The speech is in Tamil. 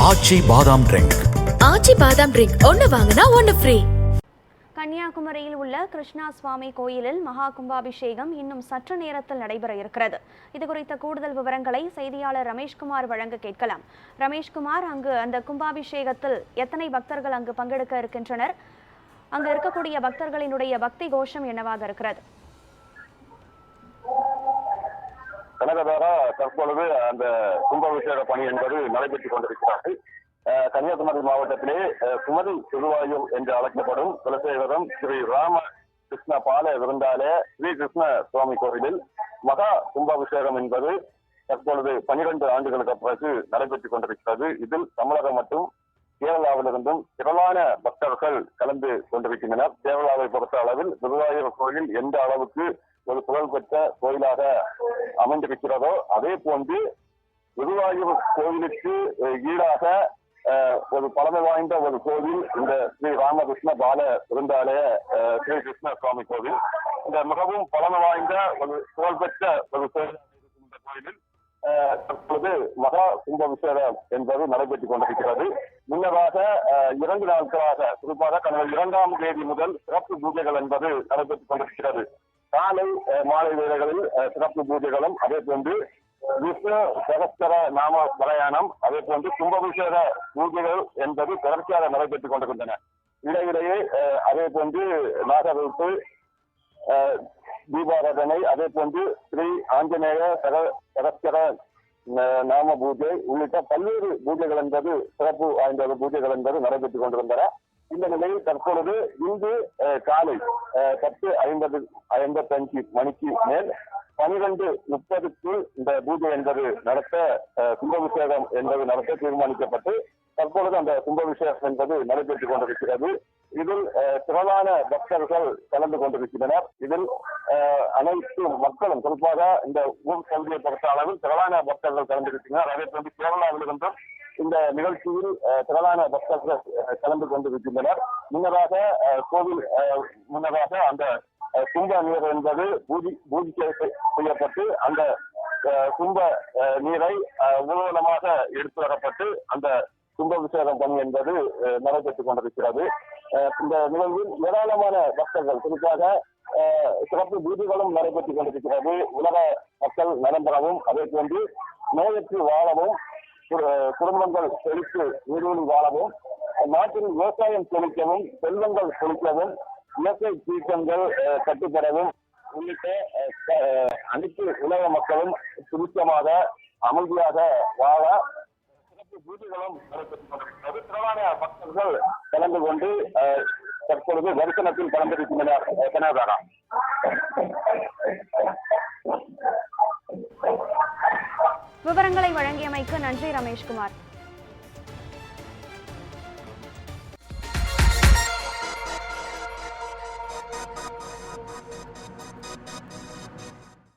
ஆச்சி பாதாம் ட்ரிங்க். ஆச்சி பாதாம் ட்ரிங்க் ஒன்னு வாங்கினா ஒன்னு ஃப்ரீ. கன்னியாகுமரியில் உள்ள கிருஷ்ணா சுவாமி கோயிலில் மகா கும்பாபிஷேகம் இன்னும் சற்று நேரத்தில் நடைபெற இருக்கிறது. இது குறித்த கூடுதல் விவரங்களை செய்தியாளர் ரமேஷ்குமார் வழங்க கேட்கலாம். ரமேஷ்குமார், அங்கு அந்த கும்பாபிஷேகத்தில் எத்தனை பக்தர்கள் அங்கு பங்கெடுக்க இருக்கின்றனர்? அங்கு இருக்கக்கூடிய பக்தர்களினுடைய பக்தி கோஷம் என்னவாக இருக்கிறது? கனகதாரா, தற்பொழுது அந்த கும்பாபிஷேக பணி என்பது நடைபெற்றுக் கொண்டிருக்கிறது. கன்னியாகுமரி மாவட்டத்திலே குமரி திருவாயூர் என்று அழைக்கப்படும் குலசேகரம் ஸ்ரீ ராம கிருஷ்ண பால விருந்தாலய ஸ்ரீ கிருஷ்ண சுவாமி கோவிலில் மகா கும்பாபிஷேகம் என்பது தற்பொழுது 12 ஆண்டுகளுக்கு பிறகு நடைபெற்றுக் கொண்டிருக்கிறது. இதில் தமிழகம் மற்றும் கேரளாவிலிருந்தும் திரளான பக்தர்கள் கலந்து கொண்டிருக்கின்றனர். கேரளாவை பொறுத்த அளவில் திருவாயூர் கோயில் எந்த அளவுக்கு ஒரு புகழ்பெற்ற கோயிலாக அமைந்திருக்கிறதோ அதே போன்று திருவாயூர் கோயிலுக்கு ஈடாக ஒரு பழமை வாய்ந்த ஒரு கோவில் இந்த ஸ்ரீ ராமகிருஷ்ண பால விருந்தாலய ஸ்ரீ கிருஷ்ண சுவாமி கோவில். இந்த மிகவும் பழமை வாய்ந்த ஒரு புகழ்பெற்ற ஒரு கோயில் இந்த கோயிலில் தற்போது மகா கும்பாபிஷேகம் என்பது நடைபெற்றுக் கொண்டிருக்கிறது. முன்னதாக 2 நாட்களாக, குறிப்பாக கடந்த 2ஆம் தேதி முதல் சிறப்பு பூஜைகள் என்பது நடைபெற்றுக் கொண்டிருக்கிறது. காலை மாலை வேளைகளில் சிறப்பு பூஜைகளும், அதே போன்று விஷ்ணு சகஸ்கர நாம பாராயணம், அதே போன்று கும்பாபிஷேக பூஜைகள் என்பது தொடர்ச்சியாக நடைபெற்றுக் கொண்டிருக்கின்றன. இடையிடையே அதே போன்று நாகரூப்பு, தீபாராதனை, அதே போன்று ஸ்ரீ ஆஞ்சநேய சகஸ்கர நாம பூஜை உள்ளிட்ட பல்வேறு பூஜைகள் என்பது சிறப்பு வாய்ந்த பூஜைகள் என்பது நடைபெற்றுக் கொண்டிருந்தன. இந்த நிலையில் தற்பொழுது இன்று காலை 10:55 மணிக்கு மேல் 12:30க்கு இந்த பூஜை என்பது நடத்த, கும்பாபிஷேகம் என்பது நடத்த தீர்மானிக்கப்பட்டு தற்பொழுது அந்த கும்பாபிஷேகம் என்பது நடைபெற்றுக் கொண்டிருக்கிறது. இதில் திரளான பக்தர்கள் கலந்து கொண்டிருக்கின்றனர். இதில் அனைத்து மக்களும், குறிப்பாக இந்த ஊர் பகுதியை பொறுத்த அளவில் திரளான பக்தர்கள் கலந்திருக்கின்றனர். அதே போன்று கேரளாவிலிருந்தும் இந்த நிகழ்ச்சியில் திரளான பக்தர்கள் கலந்து கொண்டிருக்கின்றனர். முன்னதாக அந்த கும்ப நீர் என்பது பூஜை செய்யப்பட்டு அந்த கும்ப நீரை ஊர்வலமாக எடுத்து வரப்பட்டு அந்த கும்பாபிஷேகம் பணி என்பது நடைபெற்றுக் கொண்டிருக்கிறது. இந்த நிகழ்வில் ஏராளமான பக்தர்கள், குறிப்பாக சிறப்பு பூஜைகளும் நடைபெற்றுக் கொண்டிருக்கிறது. உலக மக்கள் நலம் பெறவும், அதே போன்று நோயற்று வாழவும், குடும்பங்கள் செழித்து நீடூழி வாழவும், நாட்டின் விவசாயம் செழிக்கவும், செல்வங்கள் செழிக்கவும், இயற்கை சீற்றங்கள் கட்டுப்படவும் உள்ளிட்ட அனைத்து உலக மக்களும் சுருக்கமாக அமைதியாக வாழ சிறப்பு பூஜைகளும் நடைபெற்றுக் கொண்டிருக்கிறது. திரளான பக்தர்கள் கலந்து கொண்டு தற்பொழுது தரிசனத்தில் கலந்திருக்கின்றனர். கனகதாரா, விவரங்களை வழங்கியமைக்கு நன்றி ரமேஷ்குமார்.